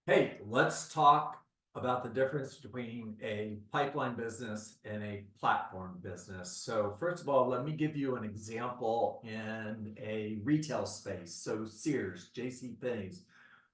Hey, let's talk about the difference between a pipeline business and a platform business. So first of all, let me give you an example in a retail space. So Sears, JCPenney's,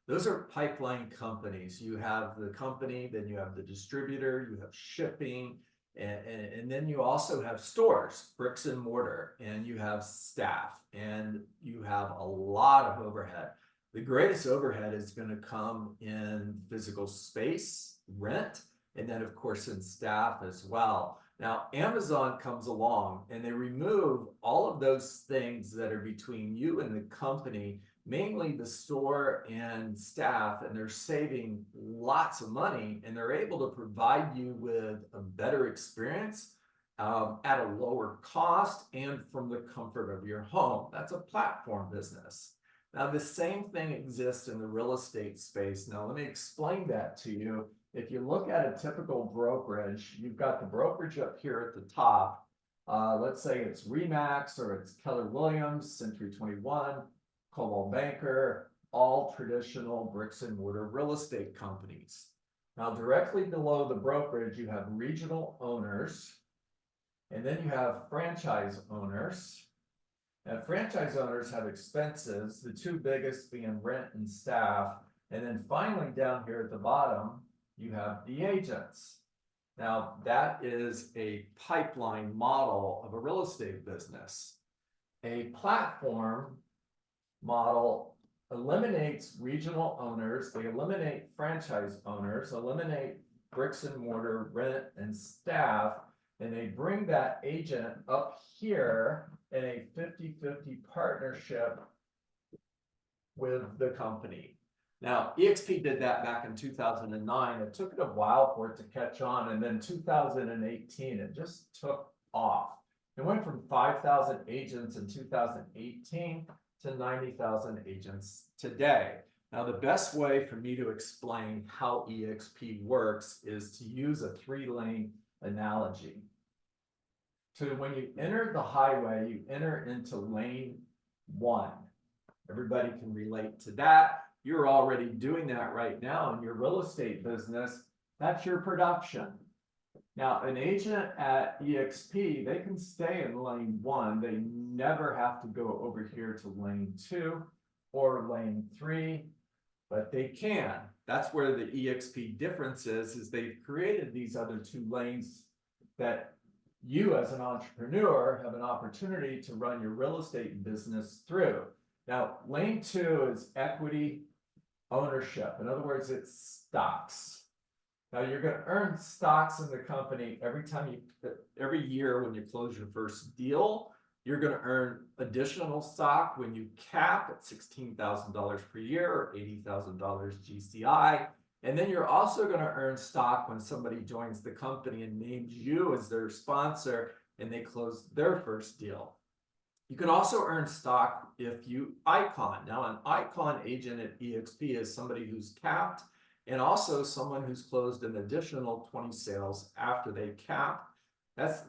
those are pipeline companies. You have the company, then you have the distributor, you have shipping, and then you also have stores, bricks and mortar, and you have staff, and you have a lot of overhead. The greatest overhead is going to come in physical space, rent, and then of course in staff as well. Now, Amazon comes along and they remove all of those things that are between you and the company, mainly the store and staff, and they're saving lots of money, and they're able to provide you with a better experience at a lower cost and from the comfort of your home. That's a platform business. Now, the same thing exists in the real estate space. Now, let me explain that to you. If you look at a typical brokerage, you've got the brokerage up here at the top. Let's say it's Remax or it's Keller Williams, Century 21, Coldwell Banker, all traditional bricks and mortar real estate companies. Now, directly below the brokerage, you have regional owners, and then you have franchise owners. And franchise owners have expenses, the two biggest being rent and staff. And then finally down here at the bottom, you have the agents. Now, that is a pipeline model of a real estate business. A platform model eliminates regional owners, they eliminate franchise owners, eliminate bricks and mortar, rent, and staff, and they bring that agent up here in a 50-50 partnership with the company. Now, EXP did that back in 2009. It took it a while for it to catch on, and then 2018, it just took off. It went from 5,000 agents in 2018 to 90,000 agents today. Now, the best way for me to explain how EXP works is to use a three-lane analogy. So when you enter the highway, you enter into lane 1. Everybody can relate to that. You're already doing that right now in your real estate business. That's your production. Now, an agent at EXP, they can stay in lane 1. They never have to go over here to lane 2 or lane 3, but they can. That's where the EXP difference is they've created these other 2 lanes that you as an entrepreneur have an opportunity to run your real estate business through. Now, lane 2 is equity ownership. In other words, it's stocks. Now, you're going to earn stocks in the company every year when you close your first deal. You're going to earn additional stock when you cap at $16,000 per year or $80,000 GCI. And then you're also going to earn stock when somebody joins the company and names you as their sponsor and they close their first deal. You can also earn stock if you icon. Now, an icon agent at EXP is somebody who's capped and also someone who's closed an additional 20 sales after they cap.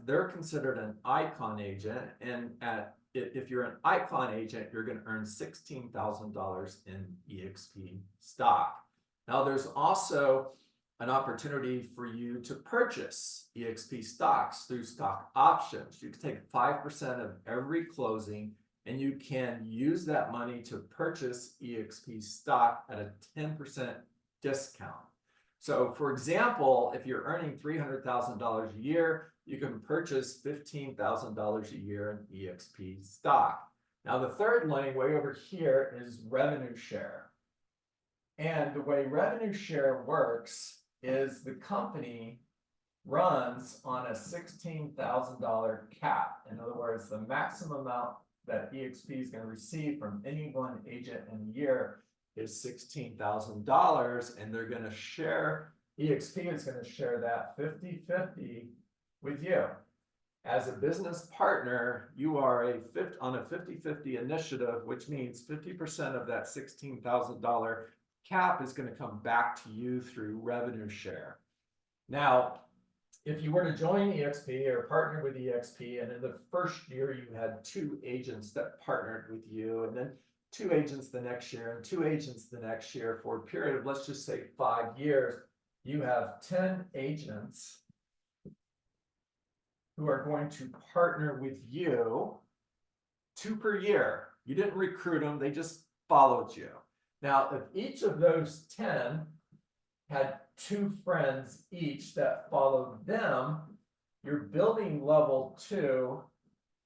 They're considered an icon agent, and if you're an icon agent, you're going to earn $16,000 in EXP stock. Now, there's also an opportunity for you to purchase EXP stocks through stock options. You can take 5% of every closing, and you can use that money to purchase EXP stock at a 10% discount. So, for example, if you're earning $300,000 a year, you can purchase $15,000 a year in EXP stock. Now, the third lane way over here is revenue share. And the way revenue share works is the company runs on a $16,000 cap. In other words, the maximum amount that EXP is going to receive from any one agent in a year is $16,000, and they're going to share, EXP is going to share that 50-50 with you. As a business partner, you are on a 50-50 initiative, which means 50% of that $16,000 cap is going to come back to you through revenue share. Now, if you were to join EXP or partner with EXP, and in the first year you had 2 agents that partnered with you, and then 2 agents the next year, and 2 agents the next year for a period of, let's just say, 5 years, you have 10 agents who are going to partner with you, 2 per year. You didn't recruit them, they just followed you. Now, if each of those 10 had 2 friends each that followed them, you're building level 2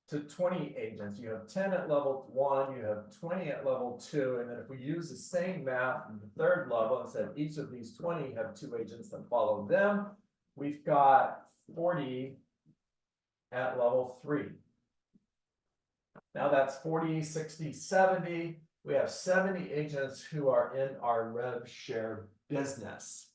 to 20 agents. You have 10 at level 1, you have 20 at level 2, and then if we use the same math in the 3rd level and said each of these 20 have 2 agents that follow them, we've got 40 at level 3. Now that's 40, 60, 70. We have 70 agents who are in our rev share business.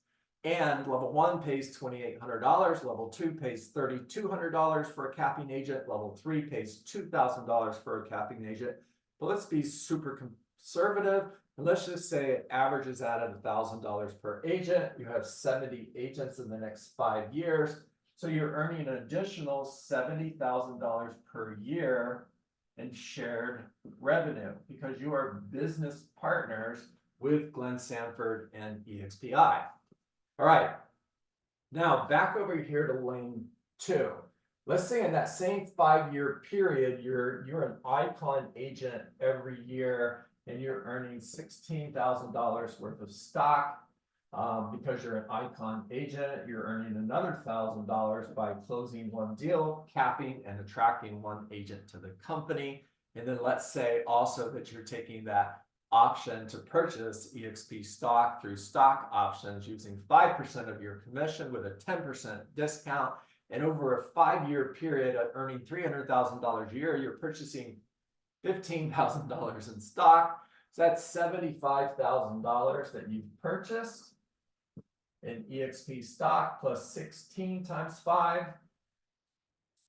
And level 1 pays $2,800, level 2 pays $3,200 for a capping agent, level 3 pays $2,000 for a capping agent. But let's be super conservative, and let's just say it averages out at $1,000 per agent. You have 70 agents in the next 5 years, so you're earning an additional $70,000 per year in shared revenue because you are business partners with Glenn Sanford and EXPI. All right, now back over here to lane 2. Let's say in that same 5-year period, you're an icon agent every year and you're earning $16,000 worth of stock. Because you're an icon agent, you're earning another $1,000 by closing 1 deal, capping and attracting 1 agent to the company. And then let's say also that you're taking that option to purchase EXP stock through stock options using 5% of your commission with a 10% discount. And over a 5-year period of earning $300,000 a year, you're purchasing $15,000 in stock. So that's $75,000 that you've purchased in EXP stock, plus 16 times 5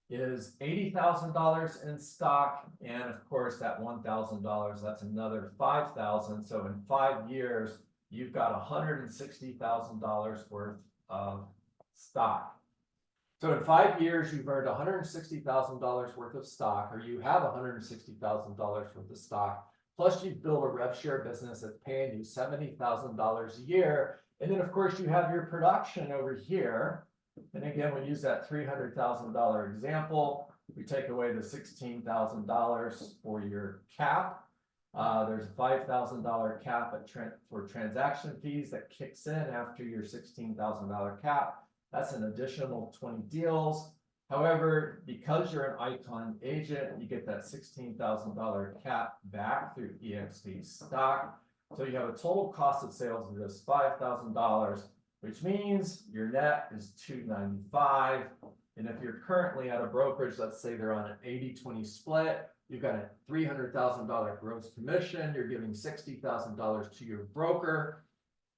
is $80,000 in stock. And of course, that $1,000, that's another $5,000. So in 5 years, you've got $160,000 worth of stock. So in 5 years, you've earned $160,000 worth of stock, or you have $160,000 worth of stock. Plus, you've built a rev share business that's paying you $70,000 a year. And then, of course, you have your production over here. And again, we use that $300,000 example. We take away the $16,000 for your cap. There's a $5,000 cap for transaction fees that kicks in after your $16,000 cap. That's an additional 20 deals. However, because you're an icon agent, you get that $16,000 cap back through EXP stock. So you have a total cost of sales of just $5,000, which means your net is $295. And if you're currently at a brokerage, let's say they're on an 80-20 split, you've got a $300,000 gross commission, you're giving $60,000 to your broker.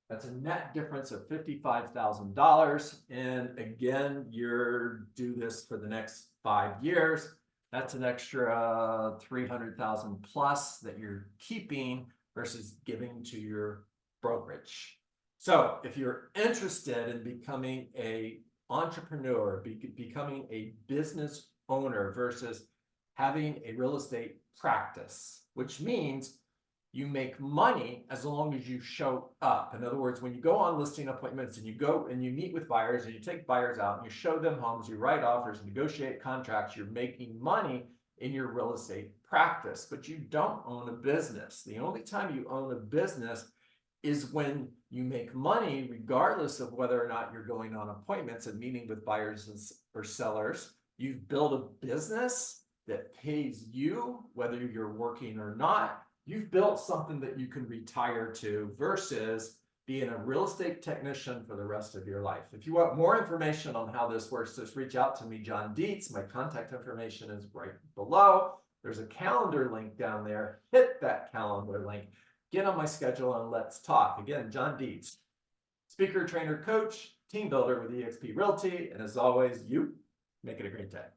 That's a net difference of $55,000. And again, you're do this for the next 5 years. That's an extra $300,000 plus that you're keeping versus giving to your brokerage. So if you're interested in becoming an entrepreneur, becoming a business owner versus having a real estate practice, which means you make money as long as you show up. In other words, when you go on listing appointments and you go and you meet with buyers and you take buyers out and you show them homes, you write offers, negotiate contracts, you're making money in your real estate practice, but you don't own a business. The only time you own a business is when you make money, regardless of whether or not you're going on appointments and meeting with buyers or sellers. You've built a business that pays you, whether you're working or not. You've built something that you can retire to versus being a real estate technician for the rest of your life. If you want more information on how this works, just reach out to me, John Dietz. My contact information is right below. There's a calendar link down there. Hit that calendar link. Get on my schedule and let's talk. Again, John Dietz, speaker, trainer, coach, team builder with EXP Realty. And as always, you make it a great day.